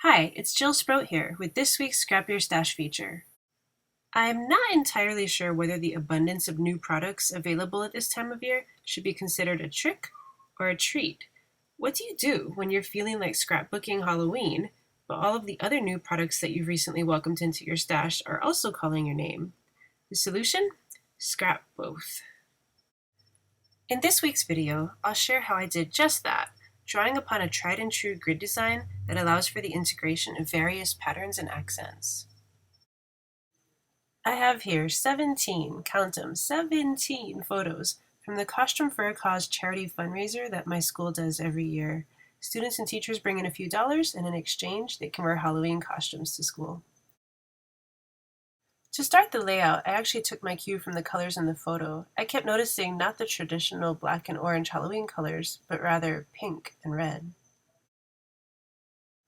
Hi, it's Jill Sprott here with this week's Scrap Your Stash feature. I'm not entirely sure whether the abundance of new products available at this time of year should be considered a trick or a treat. What do you do when you're feeling like scrapbooking Halloween, but all of the other new products that you've recently welcomed into your stash are also calling your name? The solution? Scrap both. In this week's video, I'll share how I did just that, drawing upon a tried and true grid design that allows for the integration of various patterns and accents. I have here 17, count them, 17 photos from the Costume for a Cause charity fundraiser that my school does every year. Students and teachers bring in a few dollars, and in exchange, they can wear Halloween costumes to school. To start the layout, I actually took my cue from the colors in the photo. I kept noticing not the traditional black and orange Halloween colors, but rather pink and red.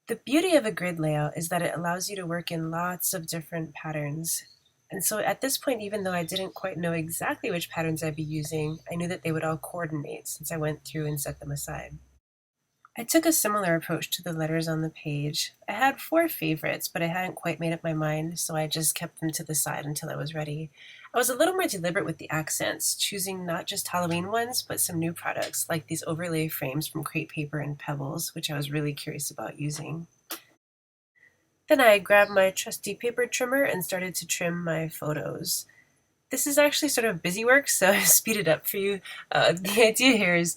The beauty of a grid layout is that it allows you to work in lots of different patterns. And so at this point, even though I didn't quite know exactly which patterns I'd be using, I knew that they would all coordinate since I went through and set them aside. I took a similar approach to the letters on the page. I had 4 favorites, but I hadn't quite made up my mind, so I just kept them to the side until I was ready. I was a little more deliberate with the accents, choosing not just Halloween ones, but some new products, like these overlay frames from crepe paper and pebbles, which I was really curious about using. Then I grabbed my trusty paper trimmer and started to trim my photos. This is actually sort of busy work, so I speed it up for you. The idea here is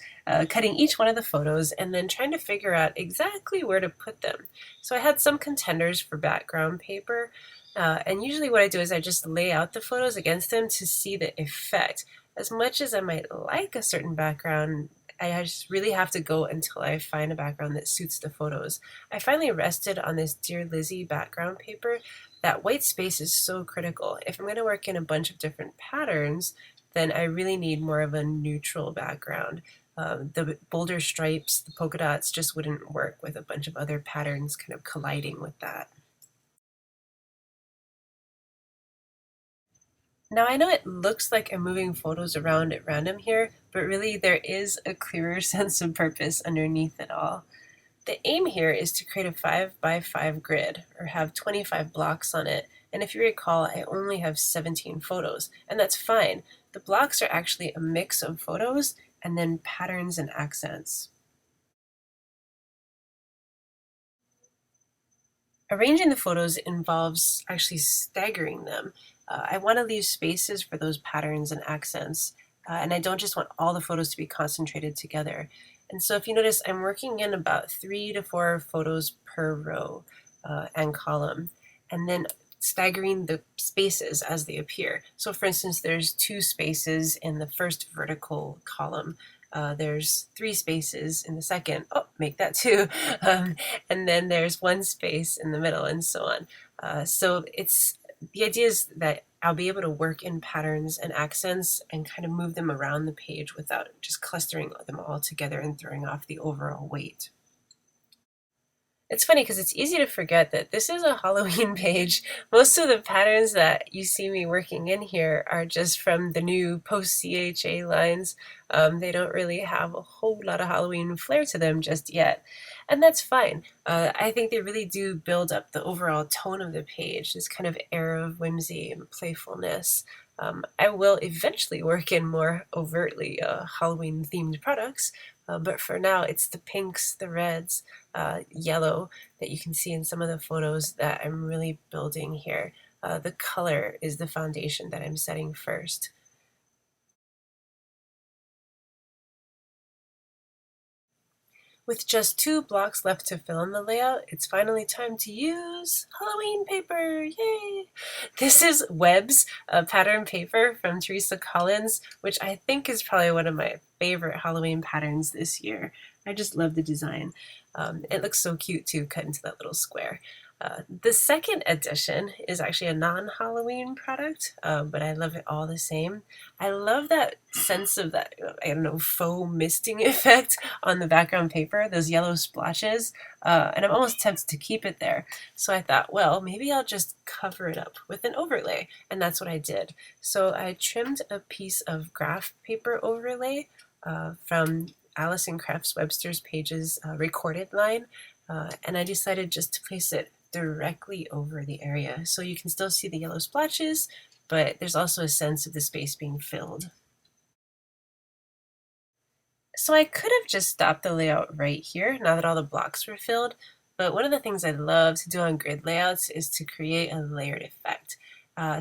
cutting each one of the photos and then trying to figure out exactly where to put them. So I had some contenders for background paper, and usually what I do is I just lay out the photos against them to see the effect. As much as I might like a certain background, I just really have to go until I find a background that suits the photos. I finally rested on this Dear Lizzie background paper. That white space is so critical. If I'm going to work in a bunch of different patterns, then I really need more of a neutral background. The bolder stripes, the polka dots just wouldn't work with a bunch of other patterns kind of colliding with that. Now I know it looks like I'm moving photos around at random here, but really there is a clearer sense of purpose underneath it all. The aim here is to create a 5 by 5 grid, or have 25 blocks on it, and if you recall, I only have 17 photos, and that's fine. The blocks are actually a mix of photos and then patterns and accents. Arranging the photos involves actually staggering them. I want to leave spaces for those patterns and accents, and I don't just want all the photos to be concentrated together. And so if you notice, I'm working in about 3 to 4 photos per row and column, and then staggering the spaces as they appear. So for instance, there's 2 spaces in the first vertical column. There's 3 spaces in the second. Oh, make that 2. And then there's 1 space in the middle, and so on. So the idea is that I'll be able to work in patterns and accents and kind of move them around the page without just clustering them all together and throwing off the overall weight. It's funny because it's easy to forget that this is a Halloween page. Most of the patterns that you see me working in here are just from the new post-CHA lines. They don't really have a whole lot of Halloween flair to them just yet, and that's fine. I think they really do build up the overall tone of the page, this kind of air of whimsy and playfulness. I will eventually work in more overtly Halloween-themed products, but for now it's the pinks, the reds, yellow that you can see in some of the photos that I'm really building here. The color is the foundation that I'm setting first. With just 2 blocks left to fill in the layout, it's finally time to use Halloween paper! Yay! This is Webb's pattern paper from Teresa Collins, which I think is probably one of my favorite Halloween patterns this year. I just love the design. It looks so cute too, cut into that little square. The second edition is actually a non-Halloween product, but I love it all the same. I love that sense of that, I don't know, faux misting effect on the background paper, those yellow splotches, and I'm almost tempted to keep it there. So I thought, well, maybe I'll just cover it up with an overlay, and that's what I did. So I trimmed a piece of graph paper overlay from Alison Crafts Webster's Pages recorded line. and I decided just to place it directly over the area. So you can still see the yellow splotches, but there's also a sense of the space being filled. So I could have just stopped the layout right here now that all the blocks were filled, but one of the things I love to do on grid layouts is to create a layered effect.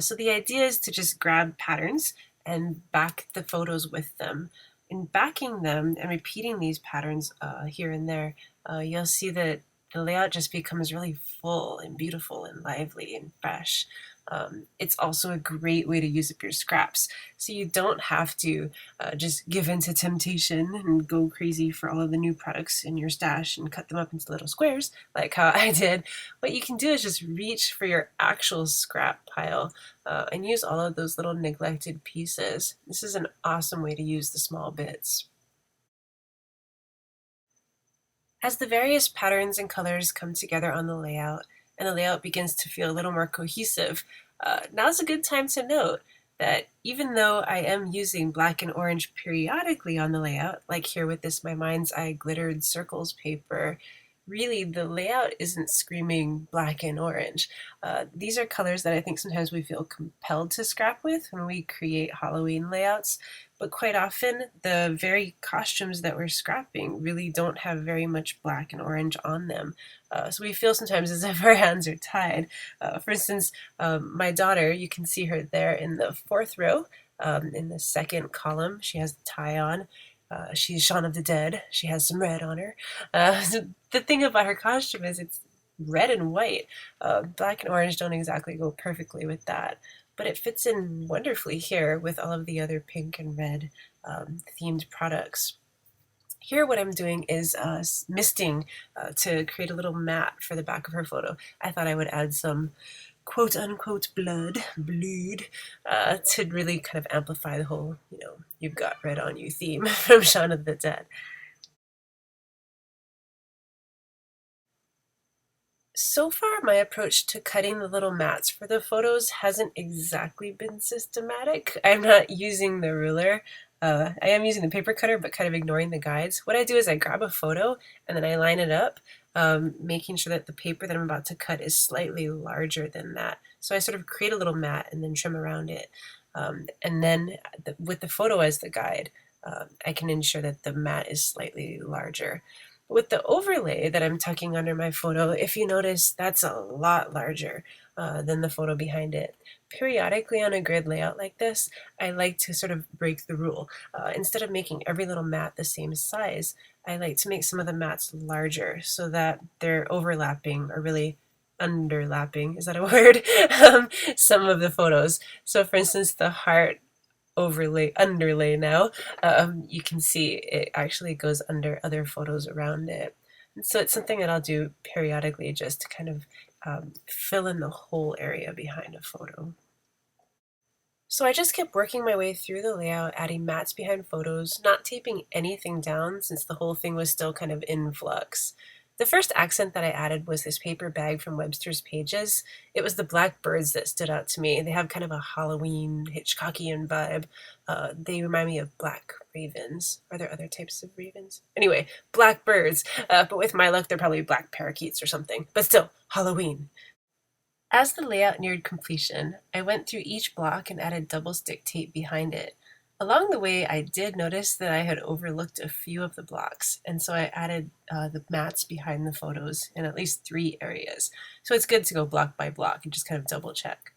So the idea is to just grab patterns and back the photos with them. In backing them and repeating these patterns here and there, you'll see that the layout just becomes really full and beautiful and lively and fresh. It's also a great way to use up your scraps, so you don't have to just give in to temptation and go crazy for all of the new products in your stash and cut them up into little squares like how I did. What you can do is just reach for your actual scrap pile and use all of those little neglected pieces. This is an awesome way to use the small bits. As the various patterns and colors come together on the layout, and the layout begins to feel a little more cohesive, now's a good time to note that even though I am using black and orange periodically on the layout, like here with this My Mind's Eye glittered circles paper, really the layout isn't screaming black and orange. These are colors that I think sometimes we feel compelled to scrap with when we create Halloween layouts, but quite often the very costumes that we're scrapping really don't have very much black and orange on them. So we feel sometimes as if our hands are tied. For instance, my daughter, you can see her there in the fourth row. In the second column, she has the tie on. She's Shaun of the Dead. She has some red on her. The thing about her costume is it's red and white. Black and orange don't exactly go perfectly with that, but it fits in wonderfully here with all of the other pink and red themed products. Here what I'm doing is misting to create a little mat for the back of her photo. I thought I would add some quote unquote blood, to really kind of amplify the whole, you've got red on you theme from Shaun of the Dead. So far, my approach to cutting the little mats for the photos hasn't exactly been systematic. I'm not using the ruler. I am using the paper cutter, but kind of ignoring the guides. What I do is I grab a photo and then I line it up, making sure that the paper that I'm about to cut is slightly larger than that. So I sort of create a little mat and then trim around it. And then with the photo as the guide, I can ensure that the mat is slightly larger. With the overlay that I'm tucking under my photo, if you notice, that's a lot larger than the photo behind it. Periodically on a grid layout like this, I like to sort of break the rule. Instead of making every little mat the same size, I like to make some of the mats larger so that they're overlapping or really underlapping, is that a word? Some of the photos. So for instance, the heart underlay now, you can see it actually goes under other photos around it. And so it's something that I'll do periodically just to kind of fill in the whole area behind a photo. So I just kept working my way through the layout, adding mats behind photos, not taping anything down since the whole thing was still kind of in flux. The first accent that I added was this paper bag from Webster's Pages. It was the black birds that stood out to me. They have kind of a Halloween Hitchcockian vibe. They remind me of black ravens. Are there other types of ravens? Anyway, black birds. But with my luck, they're probably black parakeets or something. But still, Halloween. As the layout neared completion, I went through each block and added double stick tape behind it. Along the way, I did notice that I had overlooked a few of the blocks, and so I added the mats behind the photos in at least 3 areas. So it's good to go block by block and just kind of double check.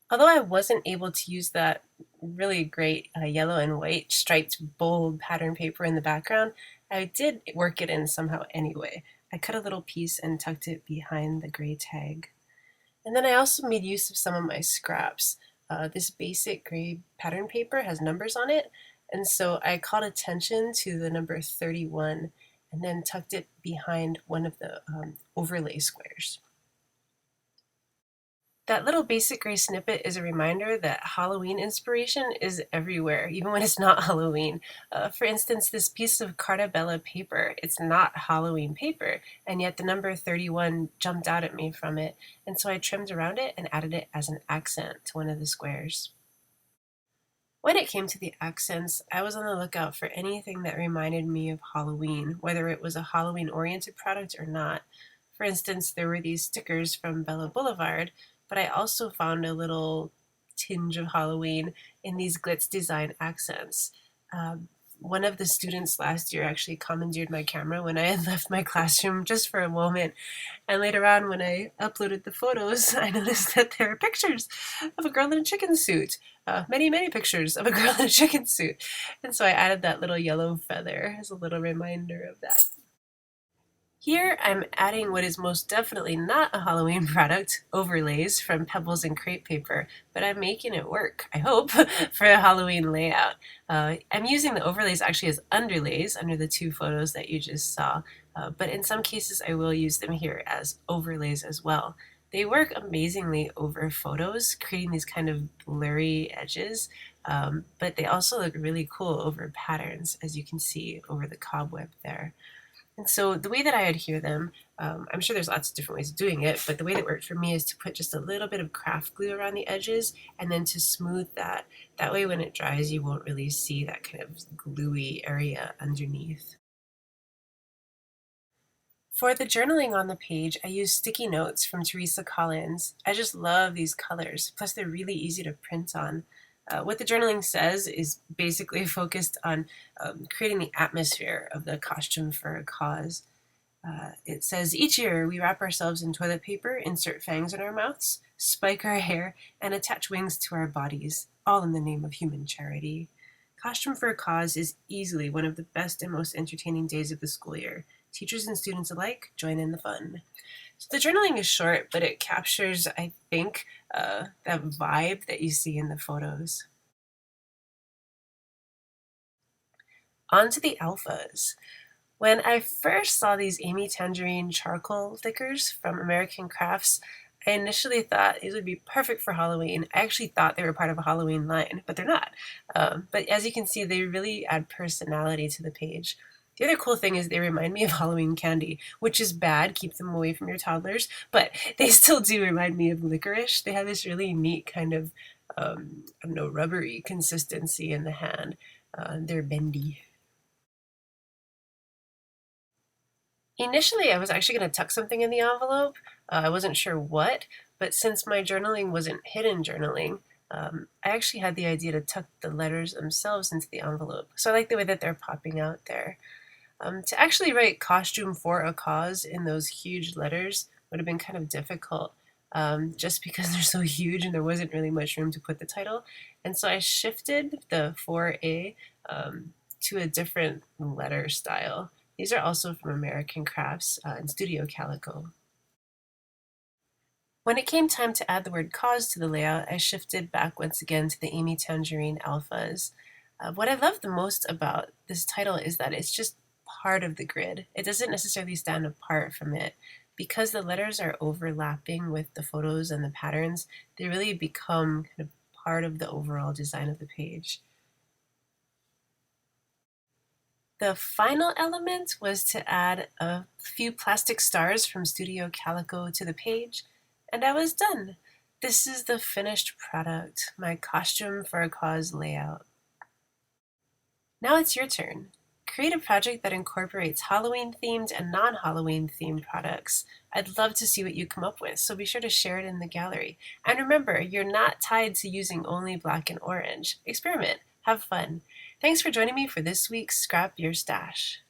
Although I wasn't able to use that really great yellow and white striped bold pattern paper in the background, I did work it in somehow anyway. I cut a little piece and tucked it behind the gray tag. And then I also made use of some of my scraps. This basic gray pattern paper has numbers on it, and so I called attention to the number 31 and then tucked it behind one of the overlay squares. That little basic gray snippet is a reminder that Halloween inspiration is everywhere, even when it's not Halloween. For instance, this piece of Carta Bella paper, it's not Halloween paper, and yet the number 31 jumped out at me from it, and so I trimmed around it and added it as an accent to one of the squares. When it came to the accents, I was on the lookout for anything that reminded me of Halloween, whether it was a Halloween-oriented product or not. For instance, there were these stickers from Bella Boulevard, but I also found a little tinge of Halloween in these glitz design accents. One of the students last year actually commandeered my camera when I had left my classroom just for a moment, and later on, when I uploaded the photos, I noticed that there are pictures of a girl in a chicken suit. Many, many pictures of a girl in a chicken suit. And so I added that little yellow feather as a little reminder of that. Here I'm adding what is most definitely not a Halloween product, overlays from Pebbles and crepe paper, but I'm making it work, I hope, for a Halloween layout. I'm using the overlays actually as underlays under the two photos that you just saw, but in some cases I will use them here as overlays as well. They work amazingly over photos, creating these kind of blurry edges, but they also look really cool over patterns, as you can see over the cobweb there. And so the way that I adhere them, I'm sure there's lots of different ways of doing it, but the way that worked for me is to put just a little bit of craft glue around the edges and then to smooth that. That way when it dries, you won't really see that kind of gluey area underneath. For the journaling on the page, I use sticky notes from Teresa Collins. I just love these colors, plus they're really easy to print on. What the journaling says is basically focused on creating the atmosphere of the costume for a cause. It says, each year we wrap ourselves in toilet paper, insert fangs in our mouths, spike our hair, and attach wings to our bodies, all in the name of human charity. Costume for a Cause is easily one of the best and most entertaining days of the school year. Teachers and students alike join in the fun. So the journaling is short, but it captures, I think, that vibe that you see in the photos. On to the alphas. When I first saw these Amy Tangerine charcoal stickers from American Crafts, I initially thought these would be perfect for Halloween. I actually thought they were part of a Halloween line, but they're not. But as you can see, they really add personality to the page. The other cool thing is they remind me of Halloween candy, which is bad. Keep them away from your toddlers. But they still do remind me of licorice. They have this really neat kind of, I don't know, rubbery consistency in the hand. They're bendy. Initially, I was actually going to tuck something in the envelope. I wasn't sure what, but since my journaling wasn't hidden journaling, I actually had the idea to tuck the letters themselves into the envelope. So I like the way that they're popping out there. To actually write costume for a cause in those huge letters would have been kind of difficult, just because they're so huge and there wasn't really much room to put the title. And so I shifted the 4A to a different letter style. These are also from American Crafts and Studio Calico. When it came time to add the word cause to the layout, I shifted back once again to the Amy Tangerine alphas. What I love the most about this title is that it's just part of the grid. It doesn't necessarily stand apart from it. Because the letters are overlapping with the photos and the patterns, they really become kind of part of the overall design of the page. The final element was to add a few plastic stars from Studio Calico to the page, and I was done. This is the finished product, my costume for a cause layout. Now it's your turn. Create a project that incorporates Halloween-themed and non-Halloween themed products. I'd love to see what you come up with, so be sure to share it in the gallery. And remember, you're not tied to using only black and orange. Experiment. Have fun. Thanks for joining me for this week's Scrap Your Stash.